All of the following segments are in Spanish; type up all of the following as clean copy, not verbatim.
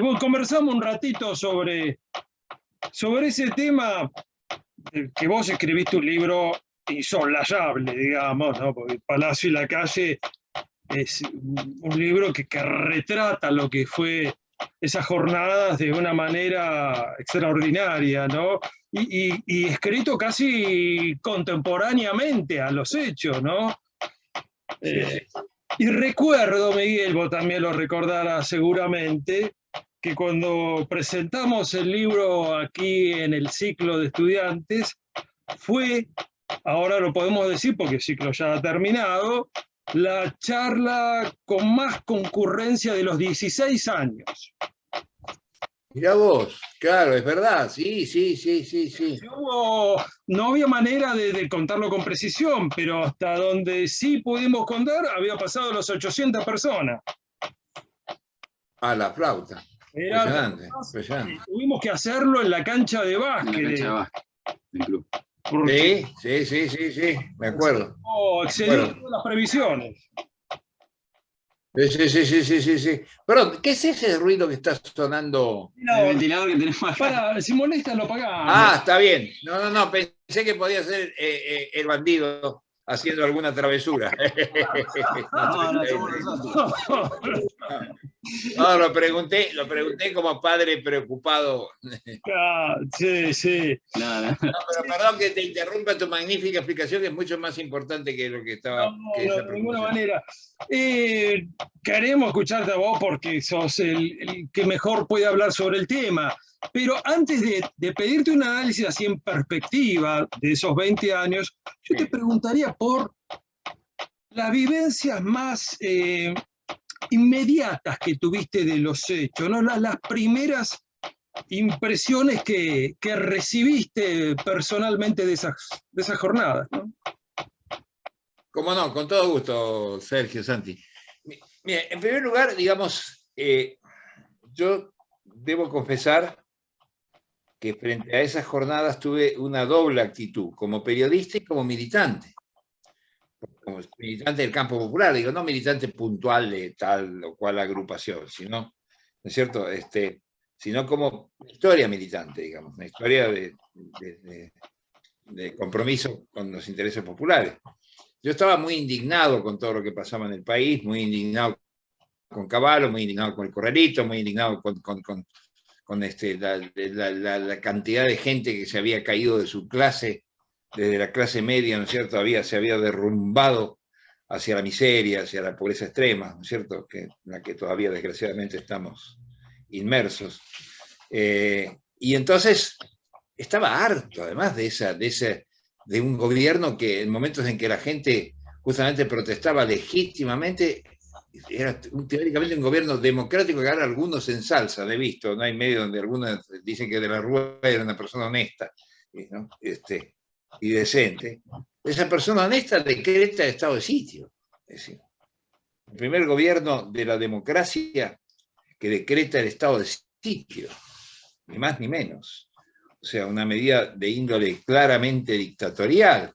Bueno, conversamos un ratito sobre ese tema que vos escribiste un libro insolayable, digamos, ¿no? Porque El Palacio y la Calle es un libro que retrata lo que fue esas jornadas de una manera extraordinaria, ¿no? Y escrito casi contemporáneamente a los hechos, ¿no? Sí, Eh, y recuerdo, Miguel, vos también lo recordarás seguramente, que cuando presentamos el libro aquí en el ciclo de estudiantes, fue, ahora lo podemos decir porque el ciclo ya ha terminado, la charla con más concurrencia de los 16 años. mirá vos, claro, es verdad, sí, sí, sí, sí, sí. No había manera de contarlo con precisión, pero hasta donde sí pudimos contar, había pasado las 800 personas. Ah, la flauta. Era, Impresionante, impresionante. tuvimos que hacerlo en la cancha de En la básquet. cancha de básquet del club. Sí, sí, sí, sí, sí, me acuerdo. Excedió todas las previsiones. Sí, sí, sí, sí, sí, sí, sí. Perdón, ¿qué es ese ruido que está sonando? El ventilador que tenemos acá. Para, si molesta, lo pagamos. Ah, está bien. No, no, no, pensé que podía ser el bandido haciendo alguna travesura. No, somos nosotros. No, lo pregunté como padre preocupado. Sí, sí. No, no. No, pero perdón que te interrumpa tu magnífica explicación, que es mucho más importante que lo que estaba. No, Que esa de ninguna preocupación. manera. Queremos escucharte a vos porque sos el que mejor puede hablar sobre el tema. Pero antes de pedirte un análisis así en perspectiva de esos 20 años, yo te preguntaría por las vivencias más inmediatas que tuviste de los hechos, ¿no? Las primeras impresiones que recibiste personalmente de esas jornadas, ¿no? Cómo no, con todo gusto, Sergio, Santi. Mira, en primer lugar, digamos, yo debo confesar que frente a esas jornadas tuve una doble actitud, como periodista y como militante. Como militante del campo popular, digo, no militante puntual de tal o cual agrupación, sino, ¿no es cierto? Sino como historia militante, digamos, una historia de compromiso con los intereses populares. Yo estaba muy indignado con todo lo que pasaba en el país, muy indignado con Cavallo, muy indignado con el Corralito, muy indignado con la cantidad de gente que se había caído de su clase, desde la clase media, ¿no es cierto? Se había derrumbado hacia la miseria, hacia la pobreza extrema, ¿no es cierto? En la que todavía desgraciadamente estamos inmersos. Y entonces estaba harto, además, de un gobierno que en momentos en que la gente justamente protestaba legítimamente, era teóricamente un gobierno democrático que ahora algunos ensalzan, he visto, no hay medio donde algunos dicen que De la Rúa era una persona honesta, ¿no? Y decente. Esa persona honesta decreta el estado de sitio. Es decir, el primer gobierno de la democracia que decreta el estado de sitio, ni más ni menos. O sea, una medida de índole claramente dictatorial,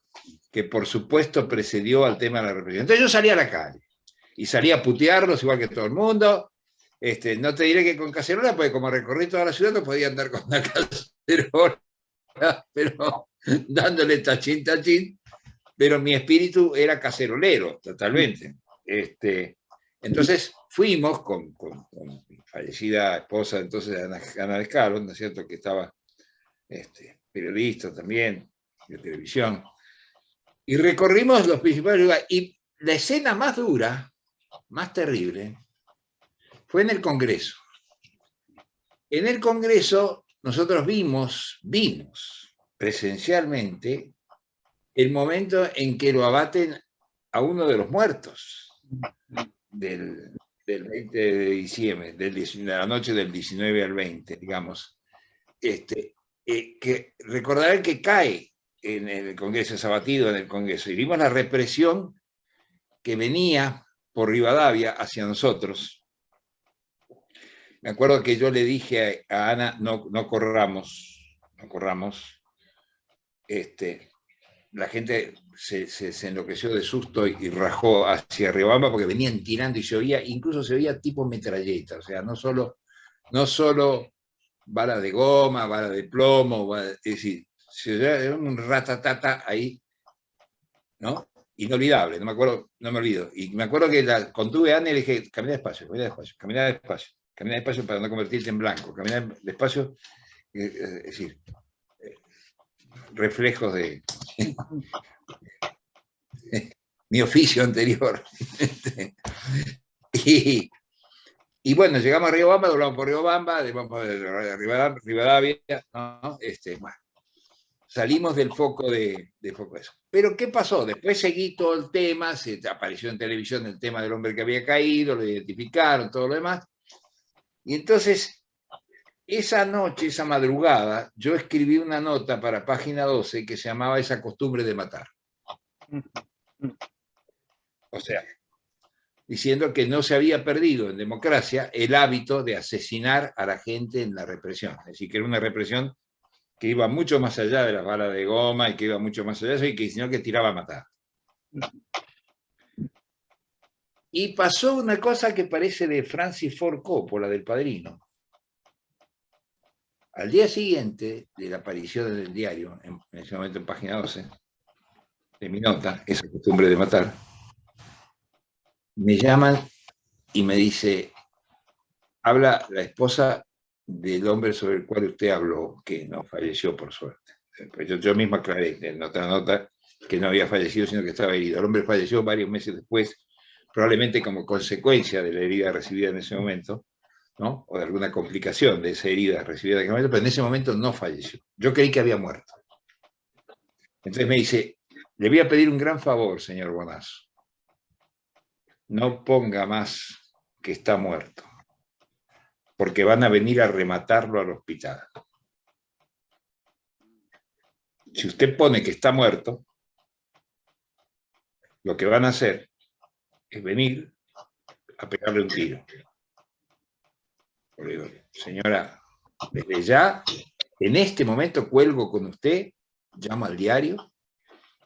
que por supuesto precedió al tema de la represión. Entonces yo salí a la calle, y salí a putearlos igual que todo el mundo. No te diré que con cacerola, porque como recorrí toda la ciudad no podía andar con una cacerola, pero dándole tachín, tachín, pero mi espíritu era cacerolero, totalmente. Entonces fuimos con mi fallecida esposa, entonces Ana Descaro, ¿no es cierto?, que estaba periodista también, de televisión, y recorrimos los principales lugares, y la escena más dura, más terrible, fue en el Congreso. En el Congreso nosotros vimos presencialmente el momento en que lo abaten a uno de los muertos del 20 de diciembre, de la noche del 19 al 20, digamos. Que recordarán que cae en el Congreso, es abatido en el Congreso, y vimos la represión que venía por Rivadavia hacia nosotros. Me acuerdo que yo le dije a Ana, no corramos. La gente se enloqueció de susto y rajó hacia Riobamba porque venían tirando y incluso se oía tipo metralleta, o sea, no solo no solo bala de goma, bala de plomo, es decir, era un ratatata ahí, ¿no? Inolvidable, no me acuerdo, no me olvido. Y me acuerdo que la contuve a Anne y le dije, camina despacio, camina despacio para no convertirte en blanco, camina despacio, es decir, reflejos de mi oficio anterior. Y bueno, llegamos a Riobamba, doblamos por Riobamba, Rivadavia, ¿no? Bueno, salimos del foco de eso. Pero ¿qué pasó? Después seguí todo el tema, se apareció en televisión el tema del hombre que había caído, lo identificaron, todo lo demás. Y entonces, esa noche, esa madrugada, yo escribí una nota para Página 12 que se llamaba Esa costumbre de matar. O sea, diciendo que no se había perdido en democracia el hábito de asesinar a la gente en la represión. Es decir, que era una represión que iba mucho más allá de las balas de goma y que iba mucho más allá de eso, y que, sino que tiraba a matar. Y pasó una cosa que parece de Francis Ford Coppola, del Padrino. Al día siguiente de la aparición del diario, en ese momento en Página 12, de mi nota, Esa costumbre de matar, me llaman y me dice, habla la esposa del hombre sobre el cual usted habló, que no falleció por suerte. Pues yo mismo aclaré en otra nota que no había fallecido, sino que estaba herido. El hombre falleció varios meses después, probablemente como consecuencia de la herida recibida en ese momento, ¿no? O de alguna complicación de esa herida recibida en ese momento, pero en ese momento no falleció. Yo creí que había muerto. Entonces me dice, le voy a pedir un gran favor, señor Bonazo. No ponga más que está muerto, porque van a venir a rematarlo al hospital. Si usted pone que está muerto, lo que van a hacer es venir a pegarle un tiro. Le digo, señora, desde ya, en este momento cuelgo con usted, llamo al diario,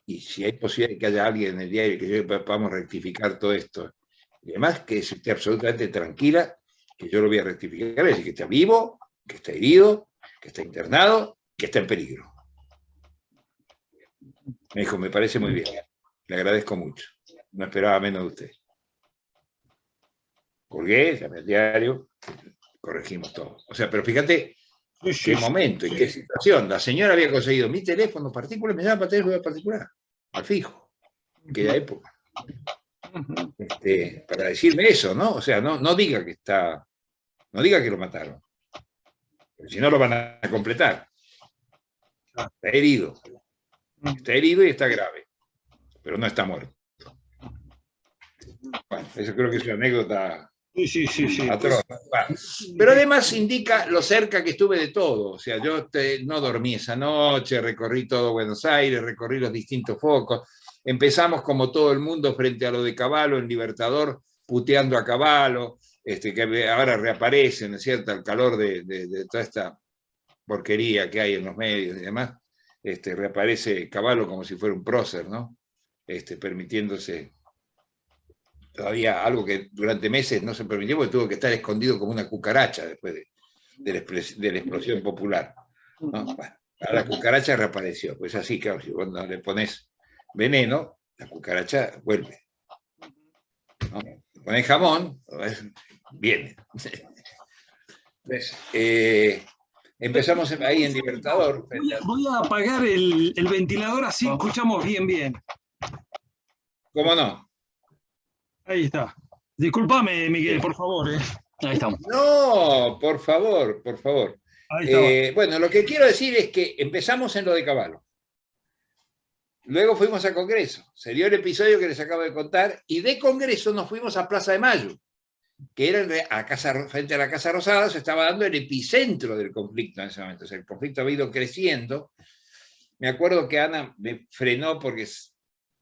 y si hay posibilidad de que haya alguien en el diario que podamos rectificar todo esto, y además que esté absolutamente tranquila, que yo lo voy a rectificar, es decir, que está vivo, que está herido, que está internado, que está en peligro. Me dijo, me parece muy bien, le agradezco mucho, no esperaba menos de usted. Colgué, llamé al diario, corregimos todo. O sea, pero fíjate qué momento y qué situación. La señora había conseguido mi teléfono particular, me llama para teléfono particular, al fijo, en aquella época. Para decirme eso, ¿no? O sea, no diga que está, no diga que lo mataron, porque si no lo van a completar. Está herido y está grave, pero no está muerto. Bueno, eso creo que es una anécdota. Sí. Atroz. Pero además indica lo cerca que estuve de todo. O sea, yo no dormí esa noche, recorrí todo Buenos Aires, recorrí los distintos focos. Empezamos como todo el mundo frente a lo de Cavallo en Libertador, puteando a Cavallo, que ahora reaparece, ¿no es cierto?, al calor de toda esta porquería que hay en los medios y demás. Reaparece Cavallo como si fuera un prócer, ¿no? Permitiéndose todavía algo que durante meses no se permitió porque tuvo que estar escondido como una cucaracha después de la explosión popular, ¿no? Bueno, la cucaracha reapareció, pues así, claro, si cuando le pones veneno, la cucaracha vuelve, ¿no? Le pones jamón, viene. Entonces, empezamos ahí en Libertador. Voy a apagar el ventilador, así escuchamos bien. ¿Cómo no? Ahí está. Disculpame, Miguel, por favor. Ahí estamos. No, por favor. Ahí está. Bueno, lo que quiero decir es que empezamos en lo de Cavallo. Luego fuimos a Congreso. Se dio el episodio que les acabo de contar. Y de Congreso nos fuimos a Plaza de Mayo, que era frente a la Casa Rosada. Se estaba dando el epicentro del conflicto en ese momento. O sea, el conflicto había ido creciendo. Me acuerdo que Ana me frenó porque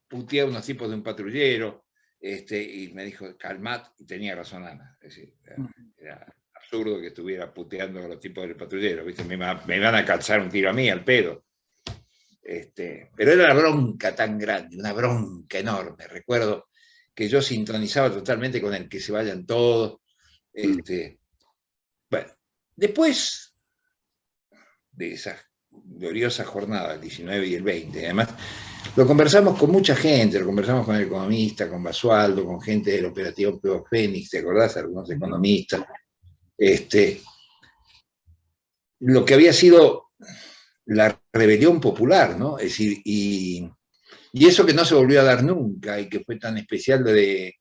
puteé a unos tipos de un patrullero. Y me dijo, calmad, y tenía razón Ana. Es decir, era absurdo que estuviera puteando a los tipos del patrullero, ¿viste? Me iban a calzar un tiro a mí, al pedo. Pero era una bronca tan grande, una bronca enorme. Recuerdo que yo sintonizaba totalmente con el que se vayan todos. Bueno, Después de esa gloriosa jornada, el 19 y el 20, además, lo conversamos con mucha gente, lo conversamos con el economista, con Basualdo, con gente del operativo Fénix, ¿te acordás? Algunos economistas. Lo que había sido la rebelión popular, ¿no? Es decir, y eso que no se volvió a dar nunca y que fue tan especial de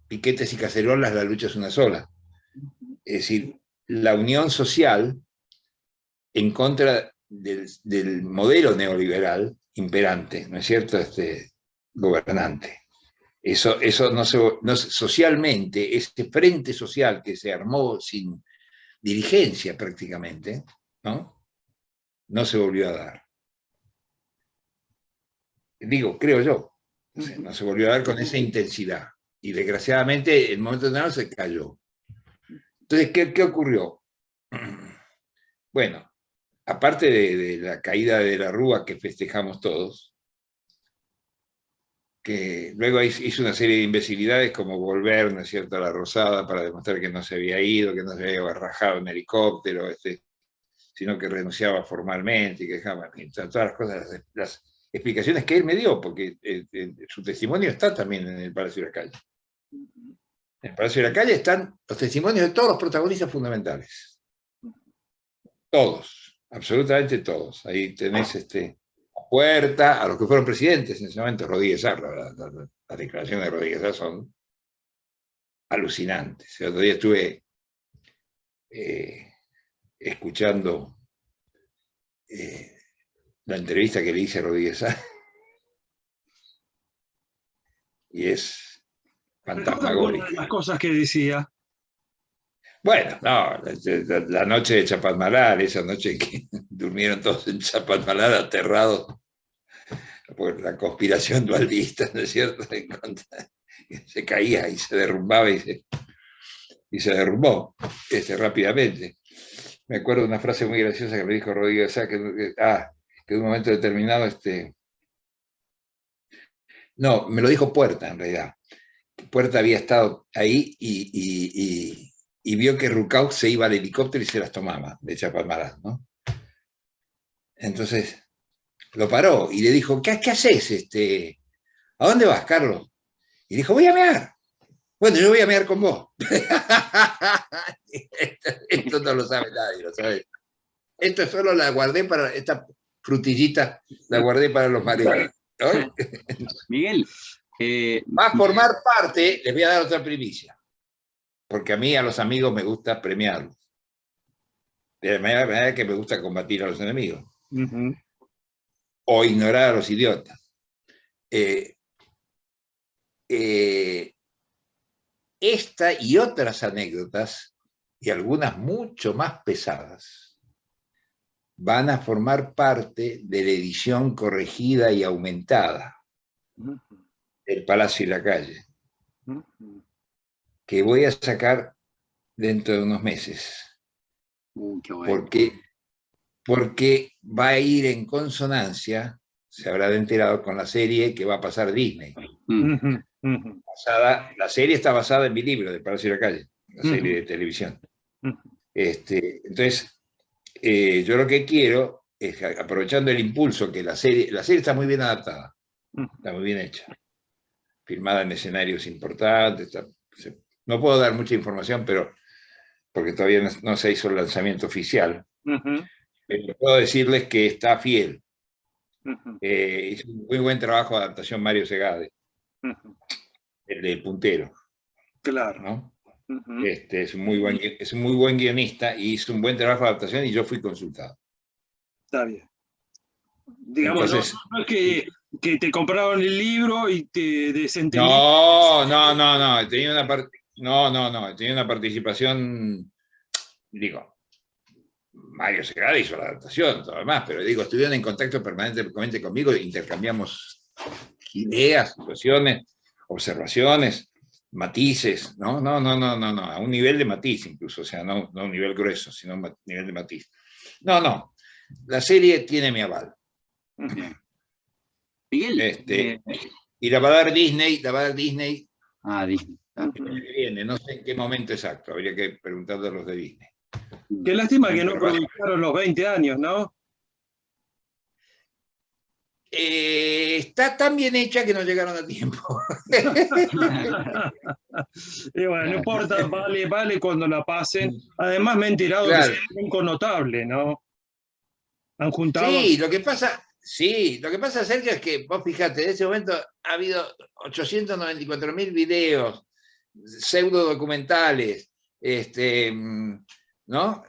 piquetes y cacerolas, la lucha es una sola. Es decir, la unión social en contra del modelo neoliberal imperante, ¿no es cierto?, gobernante. Eso socialmente, este frente social que se armó sin dirigencia prácticamente, no se volvió a dar. Digo, creo yo, no se volvió a dar con esa intensidad. Y desgraciadamente el momento de se cayó. Entonces, ¿qué ocurrió? Bueno, aparte de la caída de la Rúa que festejamos todos, que luego hizo una serie de imbecilidades como volver, ¿no es cierto?, a la Rosada para demostrar que no se había ido, que no se había rajado en helicóptero, sino que renunciaba formalmente y que dejaba todas las cosas, las explicaciones que él me dio, porque su testimonio está también en el Palacio de la Calle. En el Palacio de la Calle están los testimonios de todos los protagonistas fundamentales. Todos, absolutamente todos. Ahí tenés Puerta, a los que fueron presidentes en ese momento, Rodríguez Sá, las declaraciones de Rodríguez Sá son alucinantes. El otro día estuve escuchando la entrevista que le hice a Rodríguez Sá, y es fantasmagórica. Las cosas que decía. Bueno, no, la noche de Chapalmalal, esa noche que durmieron todos en Chapalmalal aterrados por la conspiración dualdista, ¿no es cierto? Se caía y se derrumbaba y se derrumbó rápidamente. Me acuerdo de una frase muy graciosa que me dijo Rodríguez Sá, que en un momento determinado, no, me lo dijo Puerta en realidad. Puerta había estado ahí y vio que Rucau se iba al helicóptero y se las tomaba de Chapalmalal, ¿no? Entonces lo paró y le dijo, ¿qué haces? ¿A dónde vas, Carlos? Y dijo, voy a mear. Bueno, yo voy a mear con vos. Esto no lo sabe nadie, lo sabe. Esto solo la guardé para, esta frutillita, la guardé para los mareos, ¿no? Miguel. Va a formar parte, les voy a dar otra primicia, porque a mí, a los amigos, me gusta premiarlos. De la manera que me gusta combatir a los enemigos. O ignorar a los idiotas. Esta y otras anécdotas, y algunas mucho más pesadas, van a formar parte de la edición corregida y aumentada del Palacio y la Calle, que voy a sacar dentro de unos meses. Qué bueno. Porque va a ir en consonancia, se habrá enterado, con la serie que va a pasar Disney. La serie está basada en mi libro, de Palacio y la Calle, la serie de televisión. Entonces, yo lo que quiero es, aprovechando el impulso que la serie está muy bien adaptada, está muy bien hecha, filmada en escenarios importantes, no puedo dar mucha información, pero porque todavía no se hizo el lanzamiento oficial, pero puedo decirles que está fiel. Hizo un muy buen trabajo de adaptación Mario Segade, el de Puntero. Claro. ¿No? Es un muy buen guionista y hizo un buen trabajo de adaptación y yo fui consultado. Está bien. Digamos, entonces, no es que te compraron el libro y te desentendiste. No, tenía una participación, digo, Mario Segade hizo la adaptación, todo lo demás, pero digo, estuvieron en contacto permanentemente conmigo, intercambiamos ideas, situaciones, observaciones, matices, no, a un nivel de matiz incluso, o sea, no a un nivel grueso, sino a un nivel de matiz. No, la serie tiene mi aval. Miguel. Y la va a dar Disney, Disney. El año que viene, no sé en qué momento exacto, habría que preguntarle a los de Disney. Qué lástima que no aprovecharon los 20 años, ¿no? Está tan bien hecha que no llegaron a tiempo. Y bueno, no importa, vale cuando la pasen. Además me he enterado que es Claro. un elenco notable, ¿no? Han juntado... Sí, lo que pasa, Sergio, es que vos fijate, en ese momento ha habido 894.000 videos, pseudo documentales, ¿no?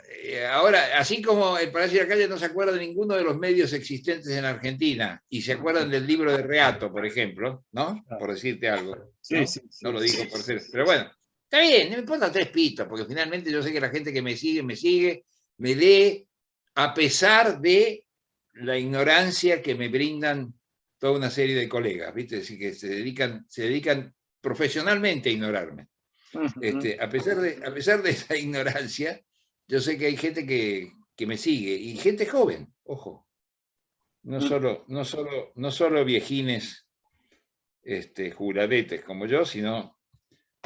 Ahora, así como el Palacio de la Calle no se acuerda de ninguno de los medios existentes en Argentina, y se acuerdan del libro de Reato, por ejemplo, ¿no? Por decirte algo. ¿no? Sí, sí, No lo digo por sí. ser. Pero bueno, está bien, no me importa tres pitos, porque finalmente yo sé que la gente que me sigue, me lee, a pesar de la ignorancia que me brindan toda una serie de colegas, ¿viste? Así que se dedican profesionalmente a ignorarme. A pesar de esa ignorancia, yo sé que hay gente que me sigue, y gente joven, ojo. No solo viejines juradetes como yo, sino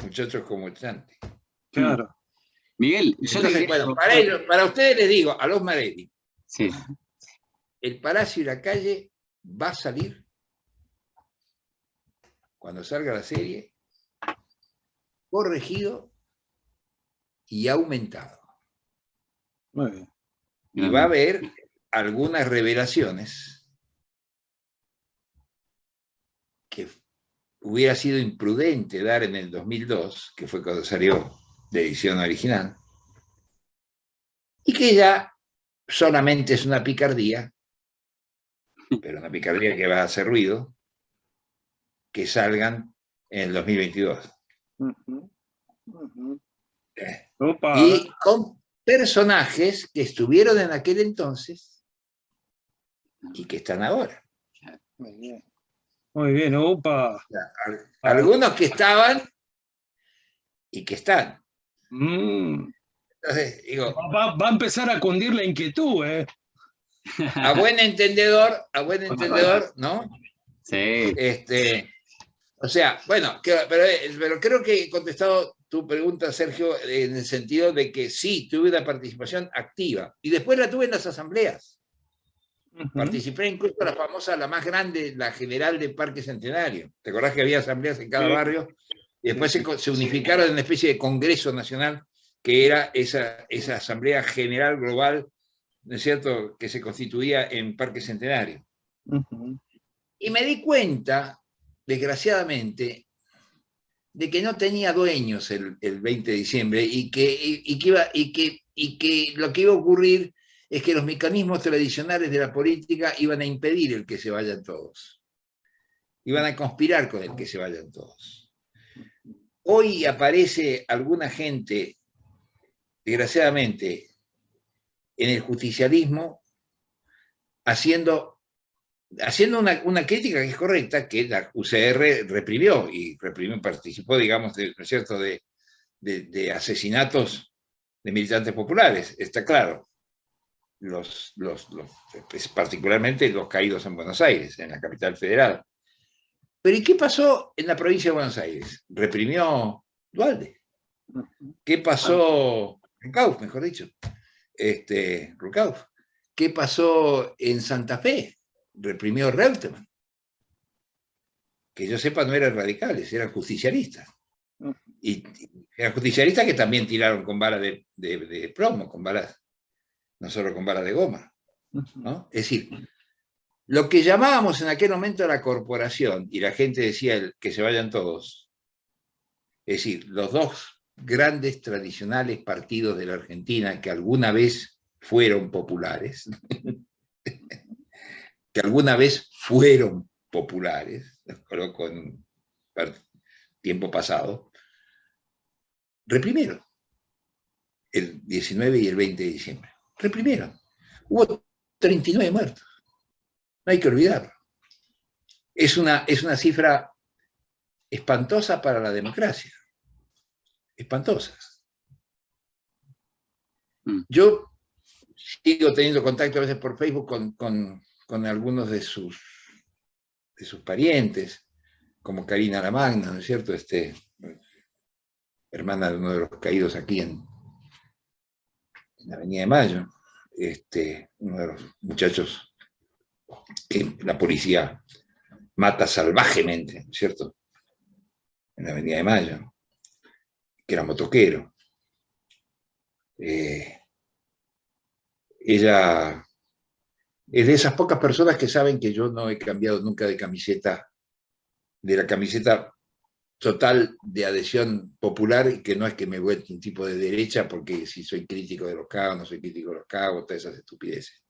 muchachos como Chanti. Claro. Miguel, yo te Entonces, quería bueno, preguntar- para ustedes les digo, a los Marelli, Sí. el Palacio y la Calle va a salir cuando salga la serie corregido y aumentado. Muy bien. Y va a haber algunas revelaciones que hubiera sido imprudente dar en el 2002, que fue cuando salió la edición original, y que ya solamente es una picardía, pero una picardía que va a hacer ruido, que salgan en el 2022. Opa. Y con personajes que estuvieron en aquel entonces y que están ahora. Muy bien, opa. Algunos que estaban y que están. Entonces, digo, Va a empezar a cundir la inquietud, ¿eh? a buen entendedor, ¿no? Sí. O sea, bueno, pero creo que he contestado tu pregunta, Sergio, en el sentido de que sí, tuve una participación activa. Y después la tuve en las asambleas. Participé incluso en la famosa, la más grande, la general de Parque Centenario. ¿Te acordás que había asambleas en cada barrio? Y después se unificaron en una especie de congreso nacional, que era esa asamblea general global, ¿no es cierto?, que se constituía en Parque Centenario. Y me di cuenta, desgraciadamente, de que no tenía dueños el 20 de diciembre y que lo que iba a ocurrir es que los mecanismos tradicionales de la política iban a impedir el que se vayan todos. Iban a conspirar con el que se vayan todos. Hoy aparece alguna gente, desgraciadamente, en el justicialismo, haciendo una crítica que es correcta, que la UCR reprimió, participó, digamos, ¿no es cierto?, de asesinatos de militantes populares, está claro. Particularmente los caídos en Buenos Aires, en la capital federal. Pero ¿y qué pasó en la provincia de Buenos Aires? Reprimió Duhalde. ¿Qué pasó? Rucauf, mejor dicho. Rucauf. ¿Qué pasó en Santa Fe? Reprimió Reutemann. Que yo sepa, no eran radicales, eran justicialistas. Y eran justicialistas que también tiraron con balas de plomo, con balas, no solo con balas de goma, ¿no? Es decir, lo que llamábamos en aquel momento la corporación, y la gente decía que se vayan todos, es decir, los dos grandes tradicionales partidos de la Argentina que alguna vez fueron populares, los coloco en tiempo pasado, reprimieron el 19 y el 20 de diciembre. Reprimieron. Hubo 39 muertos. No hay que olvidarlo. Es una cifra espantosa para la democracia. Espantosa. Yo sigo teniendo contacto a veces por Facebook con algunos de sus parientes, como Karina La Magna, ¿no es cierto? hermana de uno de los caídos aquí en la Avenida de Mayo, uno de los muchachos que la policía mata salvajemente, ¿cierto? En la Avenida de Mayo, que era motoquero. Ella es de esas pocas personas que saben que yo no he cambiado nunca de camiseta, de la camiseta total de adhesión popular, y que no es que me vuelva un tipo de derecha, porque si soy crítico de los cagos, no soy crítico de los cagos, todas esas estupideces.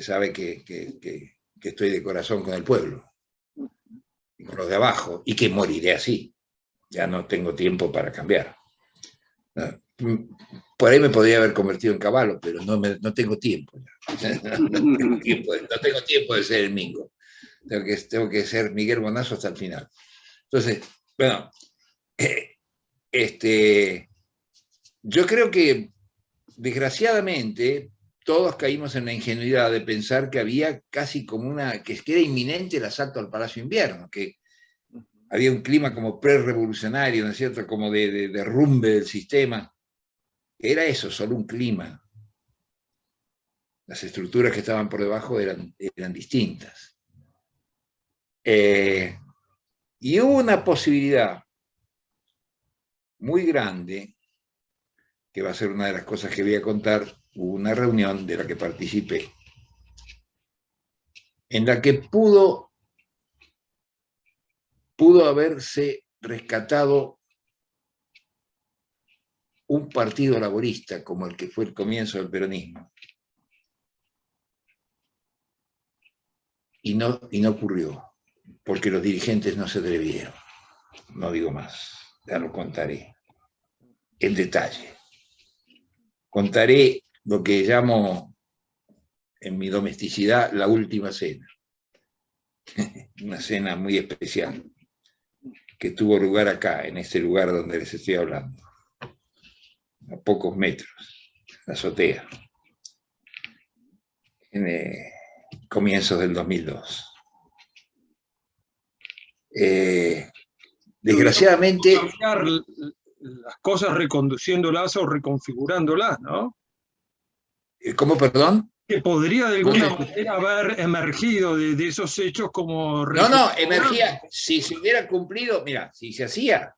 Sabe que estoy de corazón con el pueblo, y con los de abajo, y que moriré así. Ya no tengo tiempo para cambiar. Por ahí me podría haber convertido en caballo, pero no tengo tiempo. No tengo tiempo de ser el Mingo. Tengo que ser Miguel Bonazo hasta el final. Entonces, bueno, yo creo que desgraciadamente todos caímos en la ingenuidad de pensar que había casi como que era inminente el asalto al Palacio Invierno, que había un clima como pre-revolucionario, ¿no es cierto?, como de derrumbe del sistema. Era eso, solo un clima. Las estructuras que estaban por debajo eran distintas. Y hubo una posibilidad muy grande, que va a ser una de las cosas que voy a contar. Hubo una reunión de la que participé, en la que pudo haberse rescatado un partido laborista como el que fue el comienzo del peronismo. Y no ocurrió, porque los dirigentes no se atrevieron. No digo más, ya lo contaré en detalle. Contaré lo que llamo en mi domesticidad la última cena. Una cena muy especial que tuvo lugar acá, en este lugar donde les estoy hablando, a pocos metros, la azotea, en comienzos del 2002. Desgraciadamente... Cambiar las cosas reconduciéndolas o reconfigurándolas, ¿no? ¿Cómo, perdón? Que podría de alguna manera haber emergido de esos hechos como... No, emergía, si se hubiera cumplido, mira, si se hacía,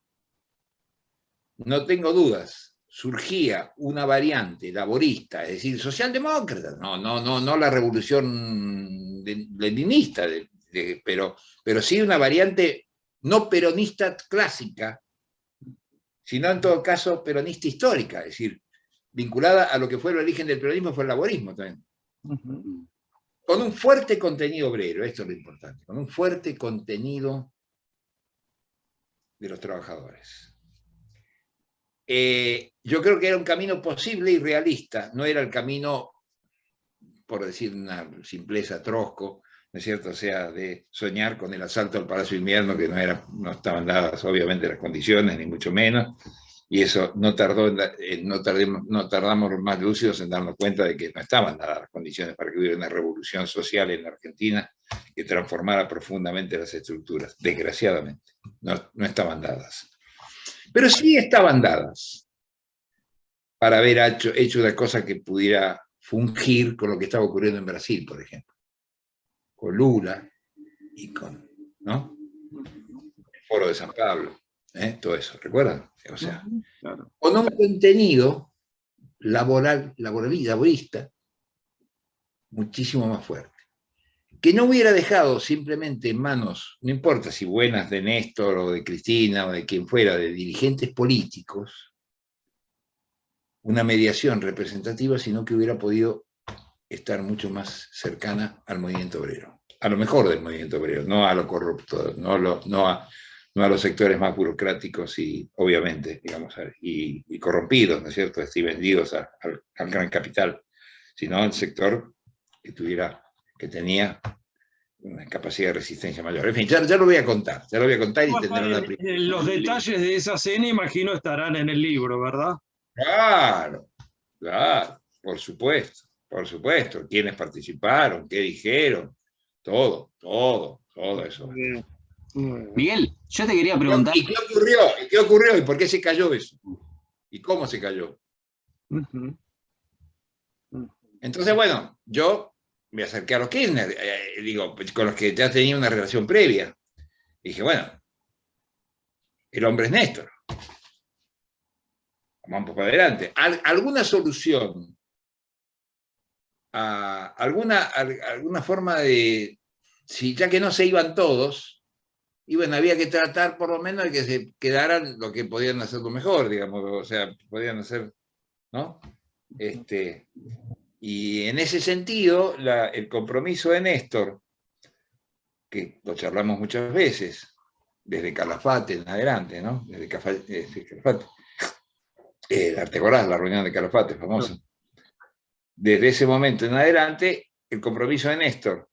no tengo dudas, surgía una variante laborista, es decir, socialdemócrata, no la revolución leninista, pero sí una variante no peronista clásica, sino en todo caso peronista histórica, es decir, vinculada a lo que fue el origen del peronismo, fue el laborismo también. Con un fuerte contenido obrero, esto es lo importante, con un fuerte contenido de los trabajadores. Yo creo que era un camino posible y realista, no era el camino, por decir una simpleza trosco, ¿no es cierto?, o sea, de soñar con el asalto al Palacio Invierno, que no estaban dadas obviamente las condiciones, ni mucho menos, y eso no tardamos más lúcidos en darnos cuenta de que no estaban dadas las condiciones para que hubiera una revolución social en la Argentina que transformara profundamente las estructuras. Desgraciadamente, no estaban dadas. Pero sí estaban dadas para haber hecho una cosa que pudiera fungir con lo que estaba ocurriendo en Brasil, por ejemplo, con Lula y con, ¿no?, el Foro de San Pablo, todo eso, ¿recuerdan? O sea, claro, con un contenido laborista muchísimo más fuerte, que no hubiera dejado simplemente en manos, no importa si buenas de Néstor o de Cristina o de quien fuera, de dirigentes políticos, una mediación representativa, sino que hubiera podido estar mucho más cercana al movimiento obrero, a lo mejor del movimiento obrero, no a lo corrupto, no a los sectores más burocráticos y, obviamente, digamos, y corrompidos, ¿no es cierto?, y vendidos al gran capital, sino al sector que tenía una capacidad de resistencia mayor. En fin, ya lo voy a contar, y tendrán una... Los detalles de esa cena, imagino, estarán en el libro, ¿verdad? Claro, por supuesto, quiénes participaron, qué dijeron, todo eso. Miguel, yo te quería preguntar. ¿Y qué ocurrió? ¿Y qué ocurrió? ¿Y por qué se cayó eso? ¿Y cómo se cayó? Entonces, bueno, yo me acerqué a los Kirchner, digo, con los que ya tenía una relación previa. Dije, bueno, el hombre es Néstor. Vamos un poco adelante. ¿Alguna solución? ¿Alguna forma de, si ya que no se iban todos, y bueno, había que tratar por lo menos de que se quedaran lo que podían hacerlo mejor, digamos, o sea, podían hacer, ¿no? Y en ese sentido, el compromiso de Néstor, que lo charlamos muchas veces, desde Calafate en adelante, ¿no? Desde Calafate. ¿Te acordás la reunión de Calafate, famosa? Desde ese momento en adelante, el compromiso de Néstor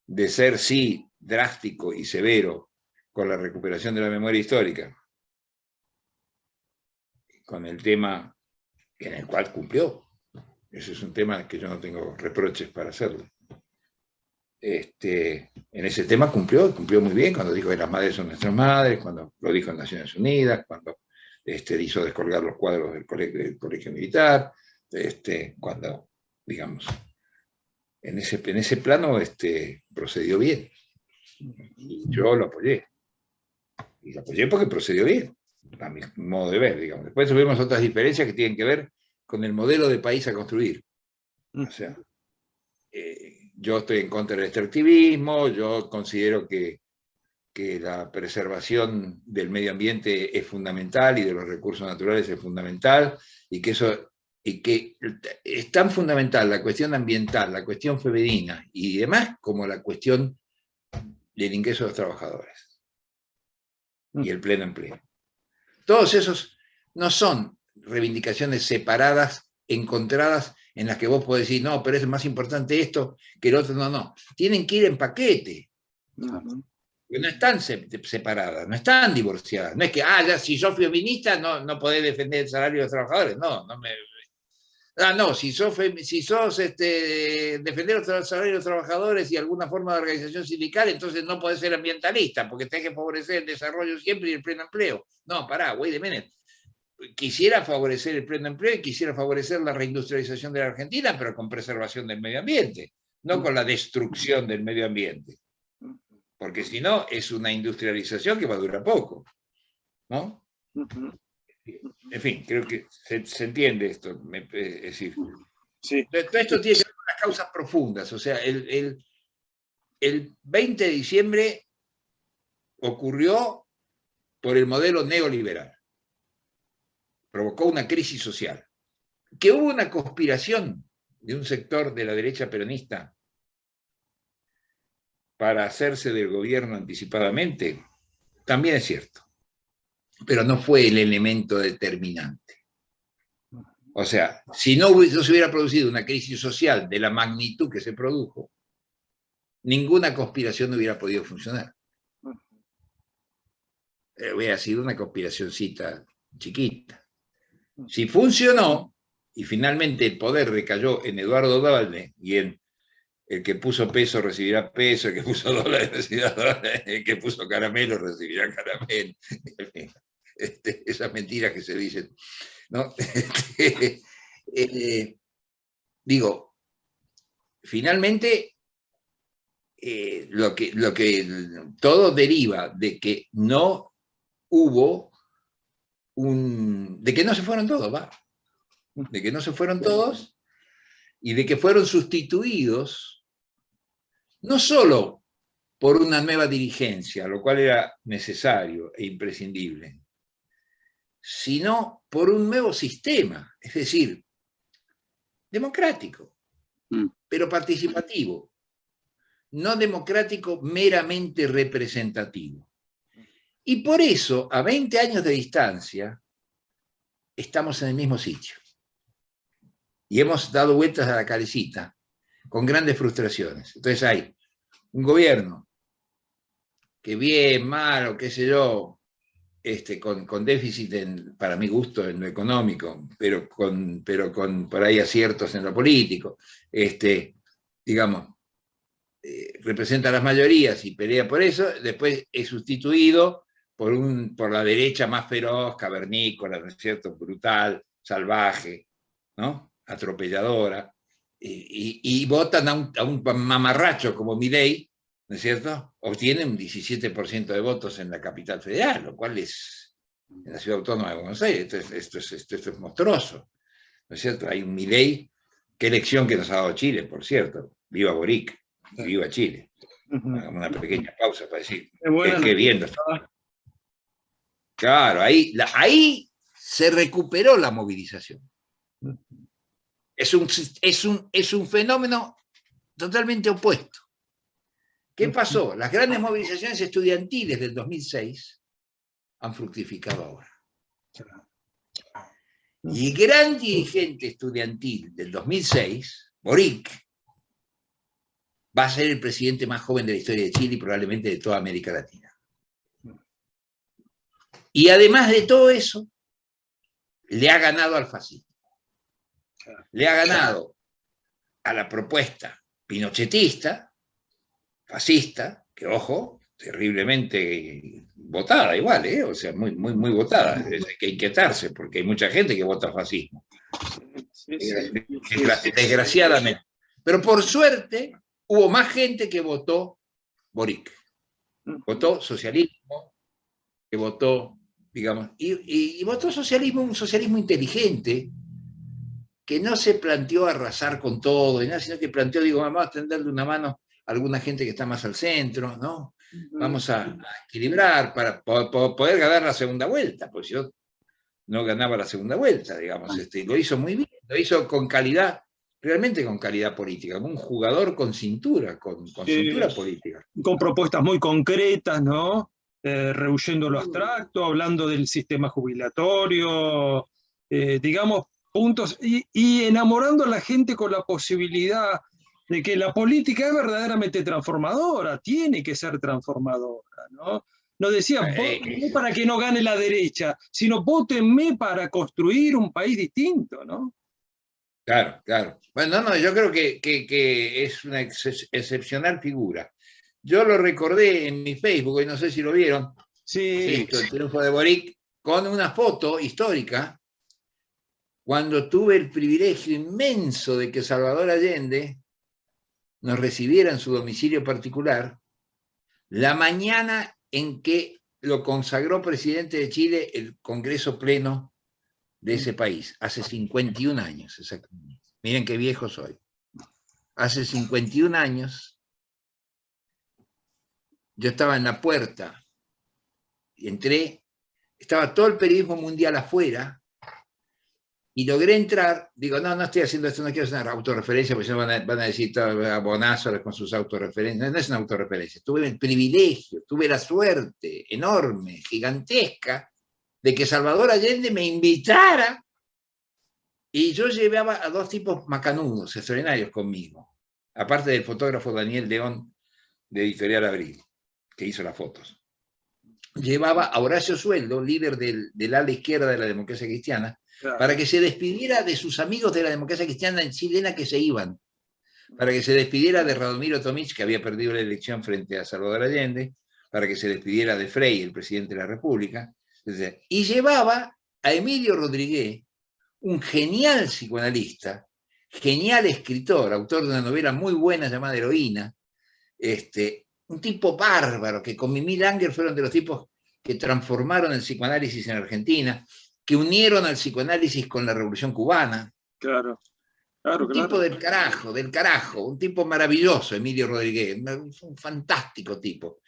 de ser, sí, drástico y severo con la recuperación de la memoria histórica, con el tema en el cual cumplió. Ese es un tema que yo no tengo reproches para hacerlo. En ese tema cumplió muy bien, cuando dijo que las madres son nuestras madres, cuando lo dijo en Naciones Unidas, cuando hizo descolgar los cuadros del colegio militar, cuando, digamos, en ese plano procedió bien. Y yo lo apoyé. Y lo apoyé porque procedió bien, a mi modo de ver, digamos. Después tuvimos otras diferencias que tienen que ver con el modelo de país a construir. O sea, yo estoy en contra del extractivismo, yo considero que la preservación del medio ambiente es fundamental y de los recursos naturales es fundamental, y que es tan fundamental la cuestión ambiental, la cuestión femenina y demás, como la cuestión del ingreso de los trabajadores y el pleno empleo. Todos esos no son reivindicaciones separadas, encontradas, en las que vos podés decir, no, pero es más importante esto que el otro. No. Tienen que ir en paquete. No están separadas, no están divorciadas. No es que, ya, si sos feminista no podés defender el salario de los trabajadores. No, si sos defender los salarios de los trabajadores y alguna forma de organización sindical, entonces no podés ser ambientalista, porque tenés que favorecer el desarrollo siempre y el pleno empleo. No, pará, wait a minute. Quisiera favorecer el pleno empleo y quisiera favorecer la reindustrialización de la Argentina, pero con preservación del medio ambiente, no con la destrucción del medio ambiente. Porque si no, es una industrialización que va a durar poco, ¿no? En fin, creo que se entiende esto. Es decir, sí. Todo esto tiene que ver con las causas profundas. O sea, el 20 de diciembre ocurrió por el modelo neoliberal. Provocó una crisis social. Que hubo una conspiración de un sector de la derecha peronista para hacerse del gobierno anticipadamente, también es cierto. Pero no fue el elemento determinante. O sea, si no se hubiera producido una crisis social de la magnitud que se produjo, ninguna conspiración hubiera podido funcionar. Hubiera sido una conspiracioncita chiquita. Si funcionó, y finalmente el poder recayó en Eduardo Duhalde y en el que puso peso recibirá peso, el que puso dólares recibirá dólares, el que puso caramelo recibirá caramelo. Esas mentiras que se dicen, ¿no? Digo, finalmente, lo que todo deriva de que no hubo de que no se fueron todos, ¿va? De que no se fueron todos y de que fueron sustituidos no solo por una nueva dirigencia, lo cual era necesario e imprescindible, sino por un nuevo sistema, es decir, democrático, pero participativo, no democrático meramente representativo. Y por eso, a 20 años de distancia, estamos en el mismo sitio. Y hemos dado vueltas a la calecita, con grandes frustraciones. Entonces hay un gobierno que bien, malo, qué sé yo, con déficit, para mi gusto, en lo económico, pero con por ahí aciertos en lo político, digamos, representa a las mayorías y pelea por eso, después es sustituido por la derecha más feroz, cavernícola, ¿no es cierto?, brutal, salvaje, ¿no?, atropelladora, y votan a un mamarracho como Milei, ¿no es cierto?, obtiene un 17% de votos en la capital federal, lo cual es, en la ciudad autónoma de Buenos Aires, esto es monstruoso, ¿no es cierto? Hay un Milei, qué elección que nos ha dado Chile, por cierto, viva Boric, viva Chile. Hagamos una pequeña pausa para decir qué bien. Claro, ahí se recuperó la movilización. Es un fenómeno totalmente opuesto. ¿Qué pasó? Las grandes movilizaciones estudiantiles del 2006 han fructificado ahora. Y el gran dirigente estudiantil del 2006, Boric, va a ser el presidente más joven de la historia de Chile y probablemente de toda América Latina. Y además de todo eso, le ha ganado al fascismo. Le ha ganado a la propuesta pinochetista, fascista, que ojo, terriblemente votada igual, o sea, muy votada. Hay que inquietarse porque hay mucha gente que vota fascismo. Desgraciadamente. Pero por suerte hubo más gente que votó Boric. Votó socialismo, que votó, digamos, y votó socialismo, un socialismo inteligente, que no se planteó arrasar con todo, sino que planteó, digo, vamos a tenderle una mano a alguna gente que está más al centro, ¿no? Vamos a equilibrar para poder ganar la segunda vuelta, porque yo no ganaba la segunda vuelta, digamos, lo hizo muy bien, lo hizo con calidad, realmente con calidad política, como un jugador con cintura, con cintura política. Con propuestas muy concretas, ¿no? Rehuyendo lo abstracto, hablando del sistema jubilatorio, digamos, puntos, y enamorando a la gente con la posibilidad de que la política es verdaderamente transformadora, tiene que ser transformadora, ¿no? No decía, votenme para que no gane la derecha, sino votenme para construir un país distinto, ¿no? Claro, claro. Bueno, no, yo creo que es una excepcional figura. Yo lo recordé en mi Facebook, y no sé si lo vieron, sí. El triunfo de Boric, con una foto histórica, cuando tuve el privilegio inmenso de que Salvador Allende nos recibiera en su domicilio particular, la mañana en que lo consagró presidente de Chile el Congreso Pleno de ese país, hace 51 años exactamente. Miren qué viejo soy. Hace 51 años, yo estaba en la puerta, y entré, estaba todo el periodismo mundial afuera, y logré entrar, digo, no estoy haciendo esto, no quiero hacer una autorreferencia, porque si no van a decir abonazos con sus autorreferencias. No es una autorreferencia, tuve el privilegio, tuve la suerte enorme, gigantesca, de que Salvador Allende me invitara, y yo llevaba a dos tipos macanudos, extraordinarios conmigo, aparte del fotógrafo Daniel León, de Editorial Abril, que hizo las fotos. Llevaba a Horacio Sueldo, líder del ala izquierda de la democracia cristiana, claro, para que se despidiera de sus amigos de la democracia cristiana chilena que se iban, para que se despidiera de Radomiro Tomic, que había perdido la elección frente a Salvador Allende, para que se despidiera de Frei, el presidente de la República, y llevaba a Emilio Rodríguez, un genial psicoanalista, genial escritor, autor de una novela muy buena llamada Heroína, un tipo bárbaro, que con Mimí Langer fueron de los tipos que transformaron el psicoanálisis en Argentina, que unieron al psicoanálisis con la Revolución Cubana. Claro. Un tipo del carajo, un tipo maravilloso, Emilio Rodríguez, un fantástico tipo.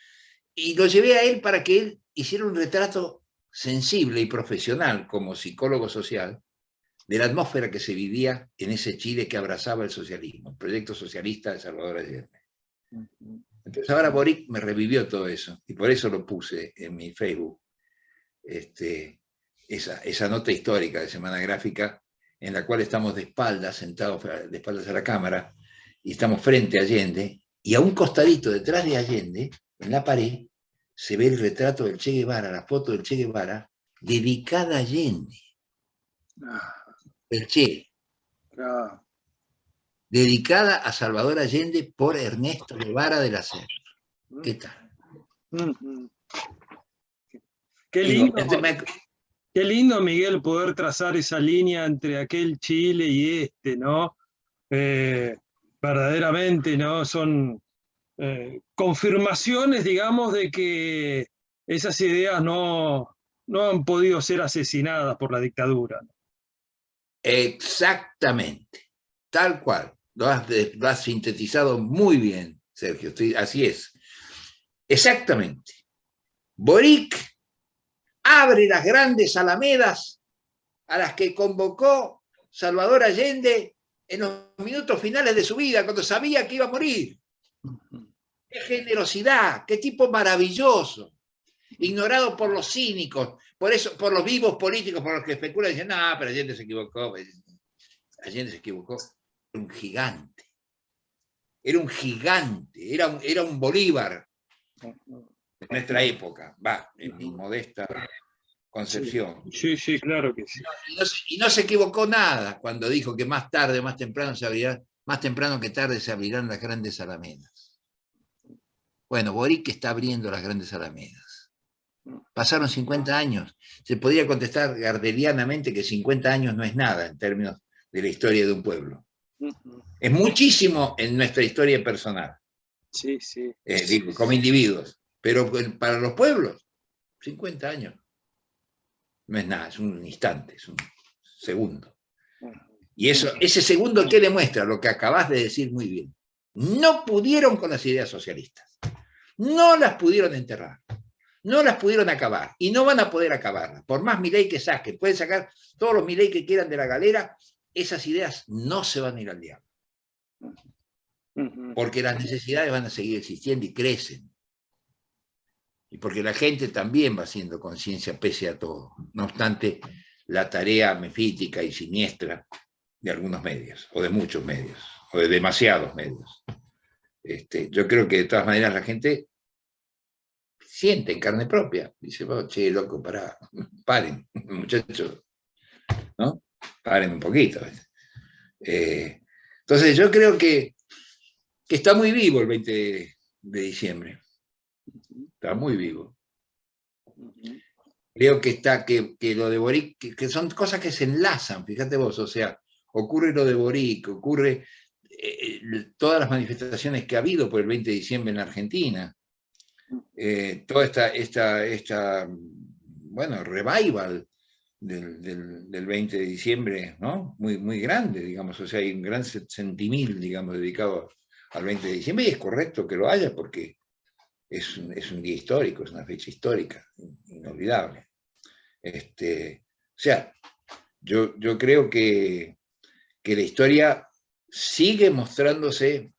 Y lo llevé a él para que él hiciera un retrato sensible y profesional como psicólogo social de la atmósfera que se vivía en ese Chile que abrazaba el socialismo, el proyecto socialista de Salvador Allende. Entonces ahora Boric me revivió todo eso, y por eso lo puse en mi Facebook, esa nota histórica de Semana Gráfica, en la cual estamos de espaldas, sentados de espaldas a la cámara, y estamos frente a Allende, y a un costadito detrás de Allende, en la pared, se ve el retrato del Che Guevara, la foto del Che Guevara, dedicada a Allende. El Che. dedicada a Salvador Allende por Ernesto Guevara de la Serna. ¿Qué tal? Qué Digo, lindo, qué lindo, Miguel, poder trazar esa línea entre aquel Chile y este, ¿no? Verdaderamente, ¿no? Son confirmaciones, digamos, de que esas ideas no han podido ser asesinadas por la dictadura. exactamente, tal cual. Lo has sintetizado muy bien, Sergio. Así es. Exactamente. Boric abre las grandes alamedas a las que convocó Salvador Allende en los minutos finales de su vida, cuando sabía que iba a morir. ¡Qué generosidad! ¡Qué tipo maravilloso! Ignorado por los cínicos, por los vivos políticos, por los que especulan y dicen, no, pero Allende se equivocó. Allende se equivocó. Era un gigante. Era un gigante. Era un Bolívar de nuestra época. Va, en mi modesta concepción. Sí, claro que sí. Y no se equivocó nada cuando dijo que más tarde o más temprano que tarde se abrirán las grandes alamedas. Bueno, Boric está abriendo las grandes alamedas. Pasaron 50 años. Se podría contestar gardelianamente que 50 años no es nada en términos de la historia de un pueblo. Es muchísimo en nuestra historia personal. Sí. Digo, como individuos. Pero para los pueblos, 50 años no es nada, es un instante, es un segundo. Y ese segundo, ¿qué demuestra? Lo que acabas de decir muy bien. No pudieron con las ideas socialistas. No las pudieron enterrar. No las pudieron acabar. Y no van a poder acabarlas. Por más Milei que saquen, pueden sacar todos los Milei que quieran de la galera, esas ideas no se van a ir al diablo. Porque las necesidades van a seguir existiendo y crecen. Y porque la gente también va haciendo conciencia pese a todo. No obstante, la tarea mefítica y siniestra de algunos medios, o de muchos medios, o de demasiados medios. Yo creo que de todas maneras la gente siente en carne propia. Dice, oh, che, loco, paren, muchachos, ¿no? Paren un poquito. Entonces yo creo que está muy vivo el 20 de diciembre. Está muy vivo. Creo que lo de Boric, que son cosas que se enlazan, fíjate vos, o sea, ocurre lo de Boric, ocurre todas las manifestaciones que ha habido por el 20 de diciembre en la Argentina, toda esta bueno, revival del 20 de diciembre, ¿no? Muy grande, digamos, o sea, hay un gran sentimil, digamos, dedicado al 20 de diciembre, y es correcto que lo haya porque es un día histórico, es una fecha histórica, inolvidable. O sea, yo creo que la historia sigue mostrándose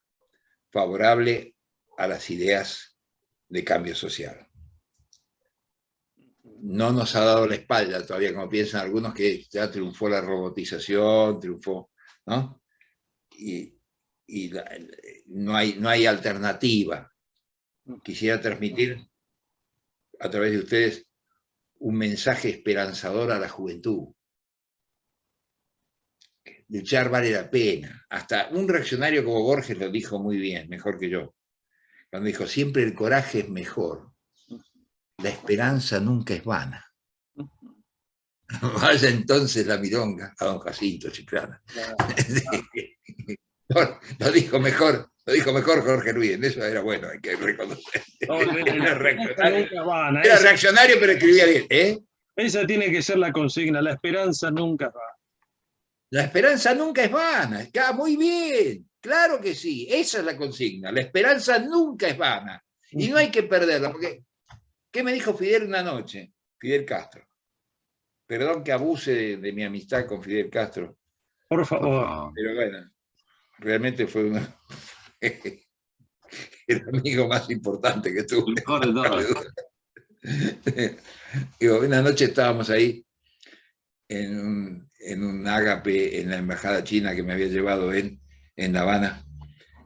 favorable a las ideas de cambio social. No nos ha dado la espalda todavía, como piensan algunos, que ya triunfó la robotización, ¿no? Y no hay alternativa. Quisiera transmitir a través de ustedes un mensaje esperanzador a la juventud. Luchar vale la pena. Hasta un reaccionario como Borges lo dijo muy bien, mejor que yo, cuando dijo, siempre el coraje es mejor, la esperanza nunca es vana. Vaya entonces la milonga a don Jacinto Chiclana. Lo dijo mejor Jorge Luis, en eso era bueno, hay que reconocer. Era reaccionario, pero escribía bien. Esa tiene que ser la consigna, la esperanza nunca es vana. La esperanza nunca es vana, está muy bien, claro que sí, esa es la consigna, la esperanza nunca es vana, y no hay que perderla, porque, ¿qué me dijo Fidel una noche? Fidel Castro. Perdón que abuse de mi amistad con Fidel Castro. Por favor. Pero bueno, realmente fue el amigo más importante que tuve. Mejor de todos. Digo, una noche estábamos ahí en un ágape en la embajada china que me había llevado él en La Habana,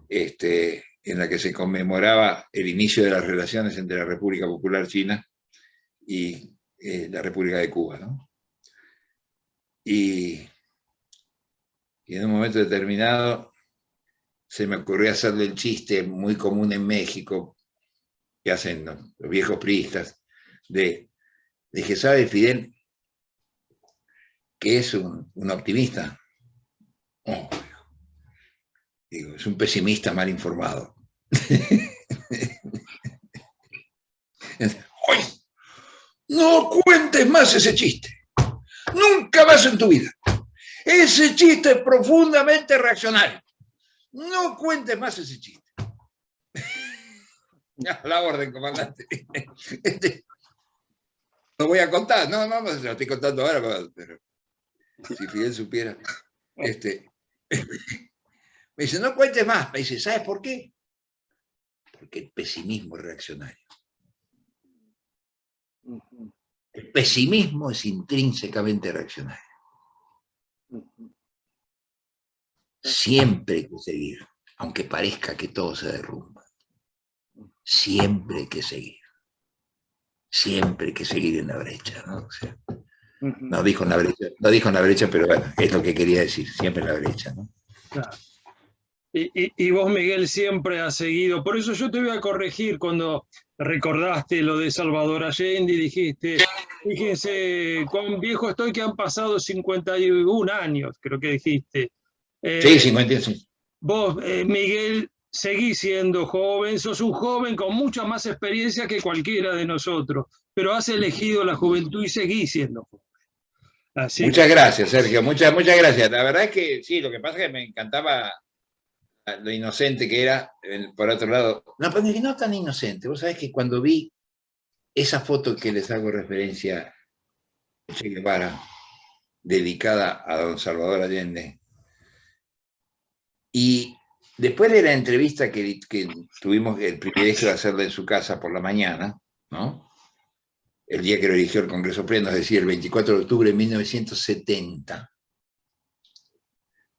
en la que se conmemoraba el inicio de las relaciones entre la República Popular China y la República de Cuba, ¿no? Y en un momento determinado se me ocurrió hacerle el chiste muy común en México, que hacen, ¿no?, los viejos priistas, de que sabe Fidel que es un optimista. Oh, digo, es un pesimista mal informado. ¡Ay! No cuentes más ese chiste. Nunca más en tu vida. Ese chiste es profundamente reaccionario. No cuentes más ese chiste. A la orden, comandante. No voy a contar. No, se lo estoy contando ahora, pero si Fidel supiera. Me dice, no cuentes más. Me dice, ¿sabes por qué? Porque el pesimismo es reaccionario. El pesimismo es intrínsecamente reaccionario. Siempre hay que seguir, aunque parezca que todo se derrumba. Siempre hay que seguir. Siempre hay que seguir en la brecha, ¿no? O sea, no dijo en la brecha, pero bueno, es lo que quería decir, siempre en la brecha, ¿no? Claro. Y vos, Miguel, siempre has seguido. Por eso yo te voy a corregir cuando recordaste lo de Salvador Allende y dijiste, fíjense cuán viejo estoy, que han pasado 51 años, creo que dijiste. Sí, 51. Vos, Miguel, seguís siendo joven, sos un joven con mucha más experiencia que cualquiera de nosotros, pero has elegido la juventud y seguís siendo joven. Así muchas gracias, Sergio, muchas gracias. La verdad es que sí, lo que pasa es que me encantaba lo inocente que era, por otro lado. No, pero no tan inocente. Vos sabés que cuando vi esa foto que les hago referencia, Che Guevara, dedicada a don Salvador Allende, y después de la entrevista que tuvimos el privilegio de hacerla en su casa por la mañana, ¿no?, el día que lo eligió el Congreso Pleno, es decir, el 24 de octubre de 1970,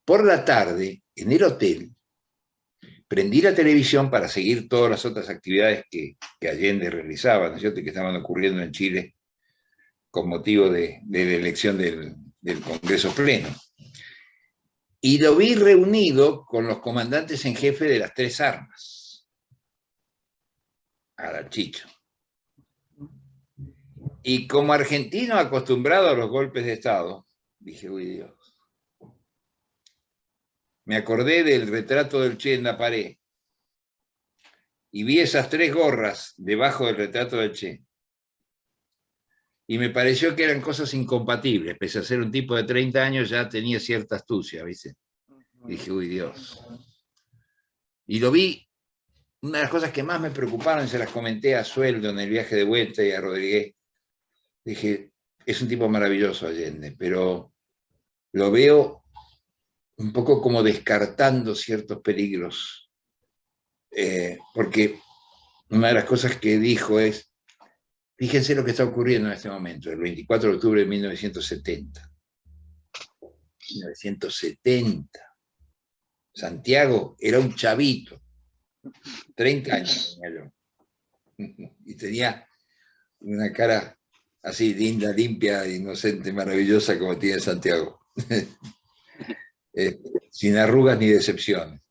por la tarde, en el hotel, prendí la televisión para seguir todas las otras actividades que Allende realizaba, ¿no es cierto?, y que estaban ocurriendo en Chile con motivo de la elección del Congreso Pleno. Y lo vi reunido con los comandantes en jefe de las tres armas, Chicho. Y como argentino acostumbrado a los golpes de Estado, dije, uy, Dios. Me acordé del retrato del Che en la pared y vi esas tres gorras debajo del retrato del Che. Y me pareció que eran cosas incompatibles. Pese a ser un tipo de 30 años, ya tenía cierta astucia, ¿viste? Dije, uy, Dios. Y lo vi. Una de las cosas que más me preocuparon, se las comenté a Sueldo en el viaje de vuelta y a Rodríguez. Dije, es un tipo maravilloso Allende, pero lo veo un poco como descartando ciertos peligros. Porque una de las cosas que dijo es, fíjense lo que está ocurriendo en este momento, el 24 de octubre de 1970. 1970. Santiago era un chavito, 30 años tenía yo. Y tenía una cara así linda, limpia, inocente, maravillosa como tiene Santiago. Sin arrugas ni decepciones.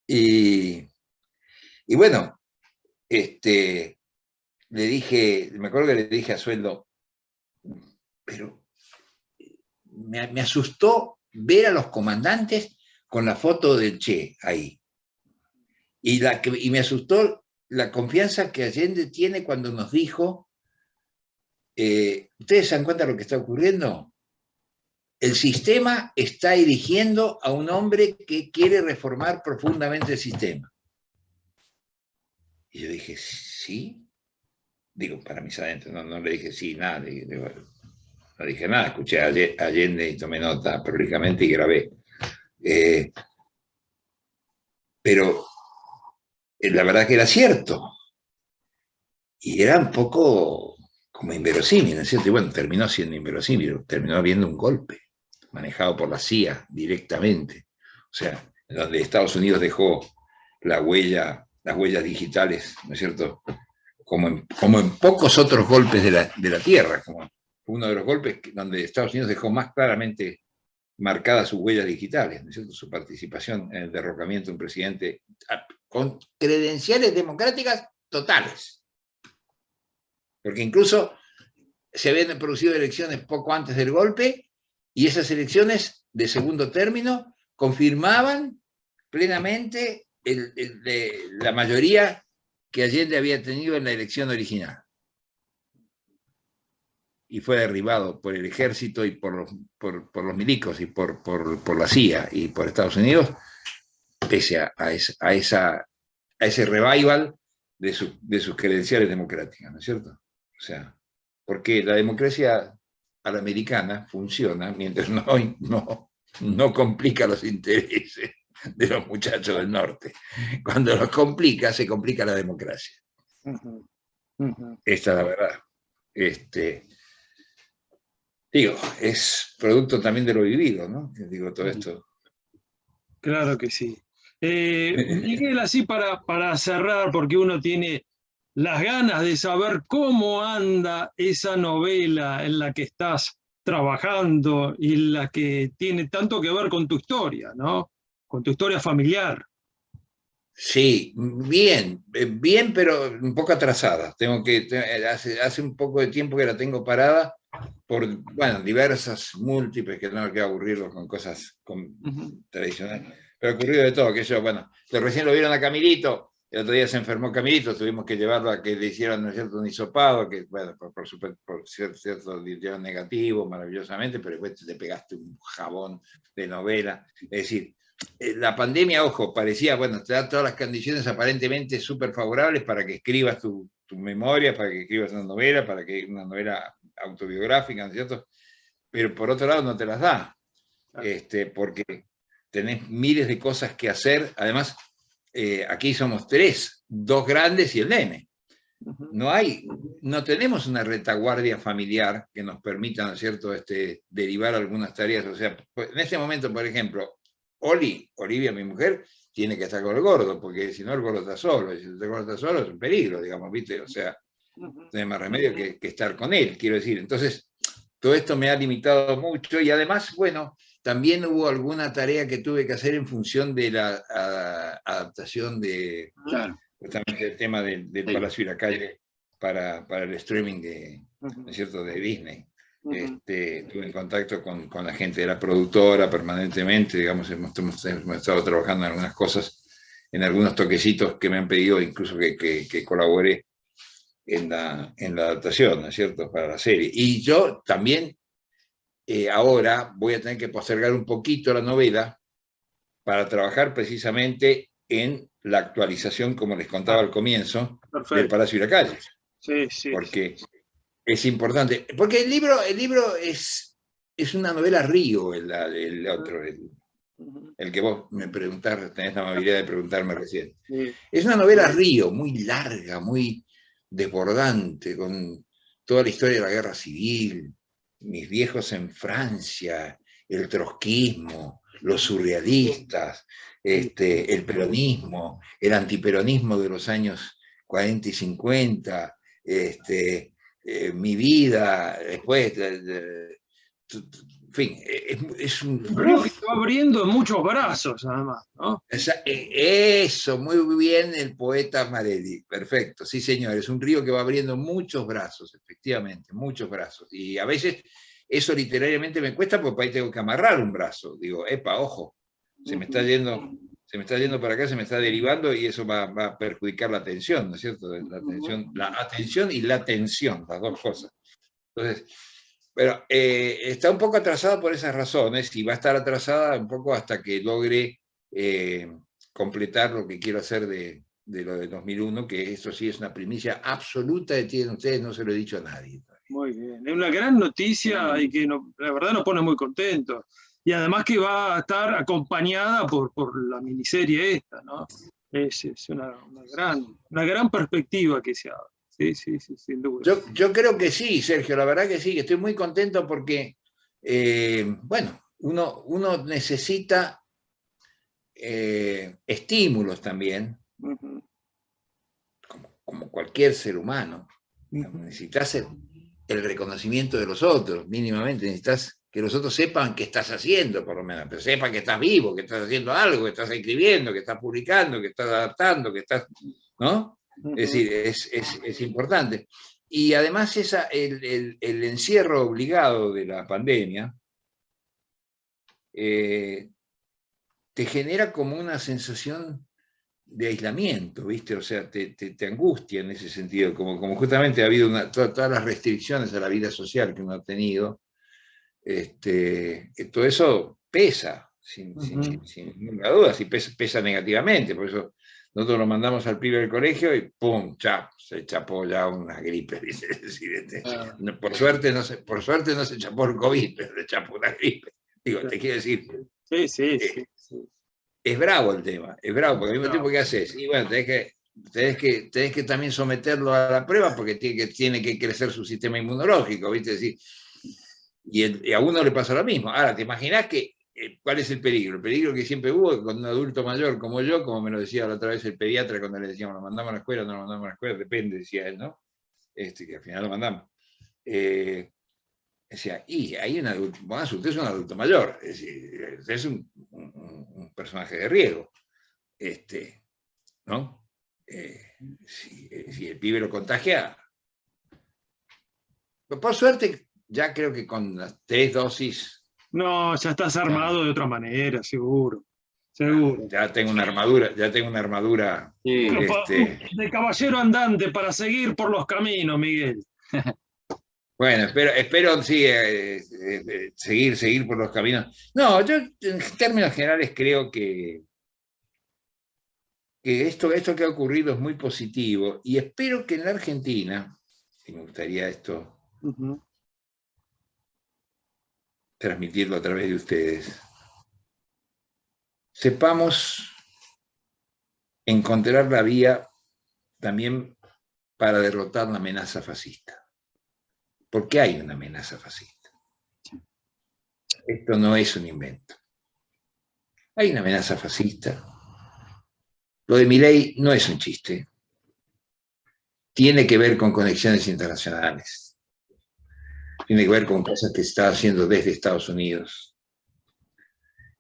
Y bueno, le dije, me acuerdo que le dije a Sueldo, pero me asustó ver a los comandantes con la foto del Che ahí. Y me asustó la confianza que Allende tiene cuando nos dijo, ¿ustedes se dan cuenta de lo que está ocurriendo? El sistema está eligiendo a un hombre que quiere reformar profundamente el sistema. Y yo dije, ¿sí? Digo, para mis adentros, no le dije sí, nada. No dije nada, escuché a Allende y tomé nota prolijamente y grabé. Pero la verdad que era cierto. Y era un poco como inverosímil, ¿no es cierto? Y bueno, terminó siendo inverosímil, terminó habiendo un golpe manejado por la CIA directamente. O sea, donde Estados Unidos dejó las huellas digitales, ¿no es cierto? Como en pocos otros golpes de la Tierra, como uno de los golpes donde Estados Unidos dejó más claramente marcadas sus huellas digitales, ¿no es cierto? Su participación en el derrocamiento de un presidente con credenciales democráticas totales. Porque incluso se habían producido elecciones poco antes del golpe y esas elecciones de segundo término confirmaban plenamente la mayoría que Allende había tenido en la elección original. Y fue derribado por el ejército y por los milicos y por la CIA y por Estados Unidos, pese a ese revival de sus credenciales democráticas, ¿no es cierto? O sea, porque la democracia a la americana funciona mientras no complica los intereses de los muchachos del norte. Cuando los complica, se complica la democracia. Esta es la verdad. Digo, es producto también de lo vivido, ¿no? Digo, todo esto. Claro que sí. Miguel, así para cerrar, porque uno tiene las ganas de saber cómo anda esa novela en la que estás trabajando y la que tiene tanto que ver con tu historia, ¿no? Con tu historia familiar. Sí, bien, pero un poco atrasada. Hace un poco de tiempo que la tengo parada por, bueno, diversas, múltiples, que no quiero aburrirlos con cosas tradicionales, pero ha ocurrido de todo, que yo, bueno, recién lo vieron a Camilito, el otro día se enfermó Camilito, tuvimos que llevarlo a que le hicieran, ¿no es cierto?, un hisopado, que, bueno, por cierto dio negativo, maravillosamente, pero después te pegaste un jabón de novela, es decir, la pandemia, ojo, parecía, bueno, te da todas las condiciones aparentemente súper favorables para que escribas tu memoria, para que escribas una novela autobiográfica, ¿no es cierto? Pero por otro lado no te las da, porque tenés miles de cosas que hacer. Además, aquí somos dos grandes y el nene. No tenemos una retaguardia familiar que nos permita, ¿no es cierto?, derivar algunas tareas. O sea, en este momento, por ejemplo, Olivia, mi mujer, tiene que estar con el gordo, porque si no el gordo está solo, y si el gordo está solo es un peligro, digamos, ¿viste? O sea, no hay más remedio que estar con él, quiero decir. Entonces, todo esto me ha limitado mucho y además, bueno, también hubo alguna tarea que tuve que hacer en función de la adaptación de, justamente el tema del Palacio y la Calle para el streaming ¿no es cierto?, de Disney. Tuve en contacto con la gente de la productora permanentemente, digamos, hemos estado trabajando en algunas cosas, en algunos toquecitos que me han pedido, incluso que colabore en la adaptación, ¿no es cierto?, para la serie. Y yo también ahora voy a tener que postergar un poquito la novela para trabajar precisamente en la actualización, como les contaba al comienzo, del Palacio y la Calle. Sí. Porque es importante. Porque el libro es una novela río, el otro, el que vos me preguntaste, tenés la amabilidad de preguntarme recién. Sí. Es una novela río, muy larga, muy desbordante, con toda la historia de la guerra civil, mis viejos en Francia, el trotskismo, los surrealistas, el peronismo, el antiperonismo de los años 40 y 50, mi vida, después, en fin, es un río que se va abriendo en muchos brazos, además, ¿no? Eso, muy bien el poeta Marelli, perfecto, sí señor, es un río que va abriendo muchos brazos, efectivamente, muchos brazos, y a veces eso literariamente me cuesta porque ahí tengo que amarrar un brazo, digo, epa, ojo, se me está yendo para acá, se me está derivando y eso va a perjudicar la atención, ¿no es cierto? La atención y la tensión, las dos cosas. Entonces, pero está un poco atrasada por esas razones y va a estar atrasada un poco hasta que logre completar lo que quiero hacer de lo de 2001, que eso sí es una primicia absoluta que tienen ustedes, no se lo he dicho a nadie. Muy bien, es una gran noticia y que la verdad nos pone muy contentos. Y además que va a estar acompañada por la miniserie esta, ¿no? Es una gran perspectiva que se abre. Sí, sin duda. Yo creo que sí, Sergio, la verdad que sí, que estoy muy contento porque, bueno, uno necesita estímulos también, como cualquier ser humano. Necesitas el reconocimiento de los otros, mínimamente, necesitas que los otros sepan qué estás haciendo, por lo menos, pero sepan que estás vivo, que estás haciendo algo, que estás escribiendo, que estás publicando, que estás adaptando, que estás, ¿no? Es decir, es importante. Y además el encierro obligado de la pandemia te genera como una sensación de aislamiento, ¿viste? O sea, te angustia en ese sentido, como justamente ha habido todas las restricciones a la vida social que uno ha tenido, todo eso pesa, sin ninguna duda, si pesa negativamente, por eso nosotros lo mandamos al pibe del colegio y ¡pum! Se chapó ya una gripe. ¿Viste? Es decir, por suerte no se chapó el COVID, pero se chapó una gripe. Digo, te quiero decir, Sí. es bravo el tema, es bravo, porque al mismo tiempo, ¿qué haces? Y bueno, tenés que también someterlo a la prueba porque tiene que crecer su sistema inmunológico, ¿viste? Es decir, y a uno le pasa lo mismo. Ahora, ¿te imaginás cuál es el peligro? El peligro que siempre hubo con un adulto mayor como yo, como me lo decía la otra vez el pediatra cuando le decíamos, lo mandamos a la escuela, no lo mandamos a la escuela, depende, decía él, ¿no? Que al final lo mandamos. Decía, y hay un adulto, bueno, usted es un adulto mayor, es decir, usted es un personaje de riesgo, ¿no? Si el pibe lo contagia, por suerte, ya creo que con las 3 dosis. No, ya estás armado de otra manera, seguro. Ya tengo una armadura. Sí. De caballero andante para seguir por los caminos, Miguel. Bueno, espero sí, seguir por los caminos. No, yo en términos generales creo que esto que ha ocurrido es muy positivo y espero que en la Argentina, y me gustaría esto transmitirlo a través de ustedes, sepamos encontrar la vía también para derrotar la amenaza fascista. Porque hay una amenaza fascista. Esto no es un invento. Hay una amenaza fascista. Lo de Milei no es un chiste. Tiene que ver con conexiones internacionales. Tiene que ver con cosas que se están haciendo desde Estados Unidos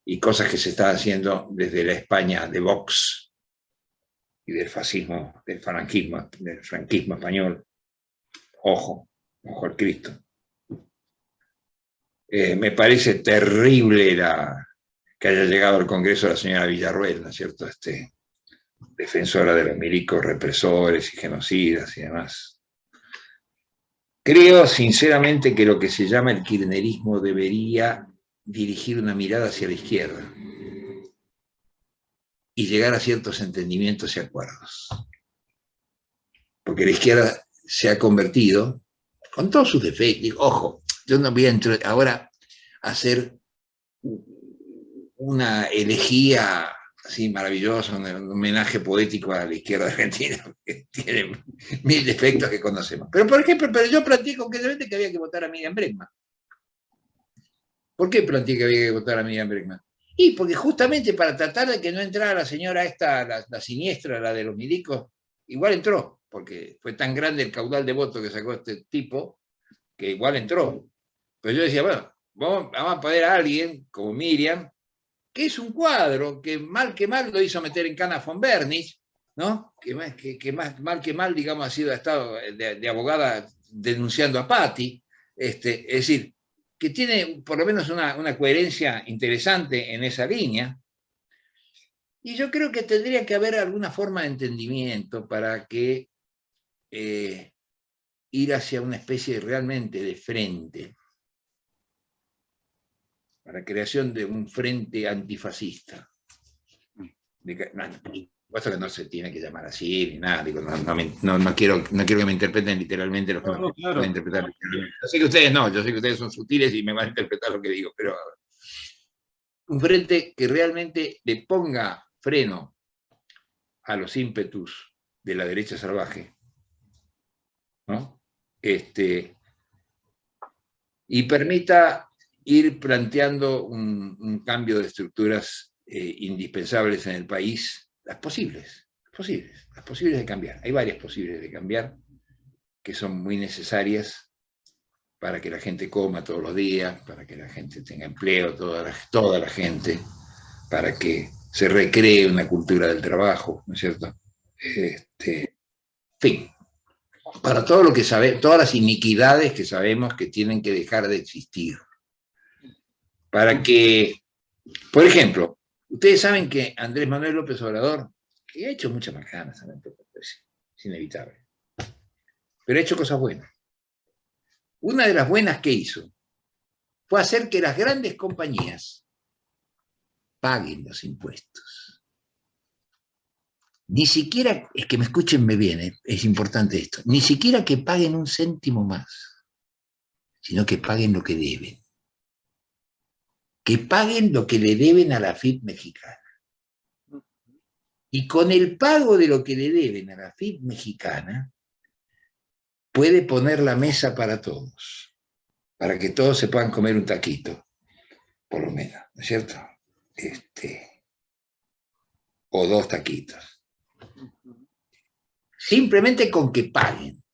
y cosas que se están haciendo desde la España de Vox y del fascismo, del franquismo español. Ojo al Cristo. Me parece terrible que haya llegado al Congreso la señora Villarruel, ¿no es cierto? Defensora de los milicos represores y genocidas y demás. Creo sinceramente que lo que se llama el kirchnerismo debería dirigir una mirada hacia la izquierda y llegar a ciertos entendimientos y acuerdos. Porque la izquierda se ha convertido, con todos sus defectos, ojo, yo no voy a entrar ahora a hacer una elegía así maravillosa, un homenaje poético a la izquierda argentina, que tiene 1000 defectos que conocemos. Pero, por ejemplo, yo planteé concretamente que había que votar a Miriam Bregman. ¿Por qué planteé que había que votar a Miriam Bregman? Y porque justamente para tratar de que no entrara la señora esta, la siniestra, la de los milicos, igual entró, porque fue tan grande el caudal de votos que sacó este tipo, que igual entró. Pero yo decía, bueno, vamos a poner a alguien como Miriam, que es un cuadro que mal lo hizo meter en cana von Bernich, ¿no? Que mal, digamos, ha estado de abogada denunciando a Patti. Es decir, que tiene por lo menos una coherencia interesante en esa línea. Y yo creo que tendría que haber alguna forma de entendimiento para que ir hacia una especie realmente de frente, para la creación de un frente antifascista. Puesto que no se tiene que llamar así ni nada, digo, no quiero que me interpreten literalmente los que me pueden interpretar literalmente. Yo sé que ustedes son sutiles y me van a interpretar lo que digo, pero un frente que realmente le ponga freno a los ímpetus de la derecha salvaje, ¿no? Y permita ir planteando un cambio de estructuras indispensables en el país, las posibles de cambiar. Hay varias posibles de cambiar que son muy necesarias para que la gente coma todos los días, para que la gente tenga empleo, toda la gente, para que se recree una cultura del trabajo, ¿no es cierto? En fin, para todo lo que todas las iniquidades que sabemos que tienen que dejar de existir. Para que, por ejemplo, ustedes saben que Andrés Manuel López Obrador, que ha hecho muchas macanas, es inevitable, pero ha hecho cosas buenas. Una de las buenas que hizo fue hacer que las grandes compañías paguen los impuestos. Ni siquiera, es que me escúchenme bien, es importante esto, ni siquiera que paguen un céntimo más, sino que paguen lo que deben. Que paguen lo que le deben a la AFIP mexicana. Y con el pago de lo que le deben a la AFIP mexicana, puede poner la mesa para todos, para que todos se puedan comer un taquito, por lo menos, ¿no es cierto? O 2 taquitos. Simplemente con que paguen.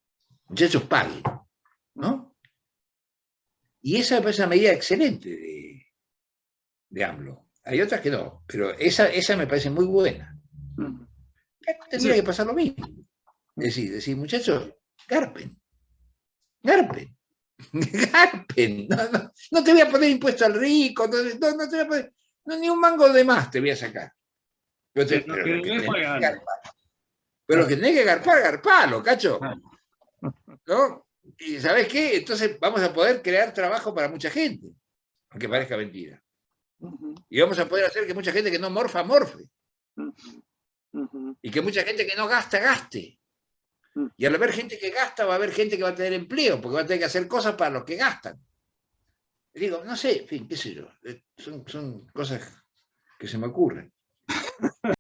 Muchachos, paguen, ¿no? Y esa es una medida excelente de AMLO. Hay otras que no, pero esa me parece muy buena. Tendría que pasar lo mismo. Es decir, muchachos, garpen. No te voy a poner impuesto al rico, no te voy a poner, ni un mango de más te voy a sacar. Pero lo que tenés que garpalo, cacho. ¿No? ¿Y sabés qué? Entonces vamos a poder crear trabajo para mucha gente, aunque parezca mentira. Y vamos a poder hacer que mucha gente que no morfe. Y que mucha gente que no gaste. Y al haber gente que gasta, va a haber gente que va a tener empleo, porque va a tener que hacer cosas para los que gastan. Y digo, no sé, en fin, qué sé yo. Son cosas que se me ocurren.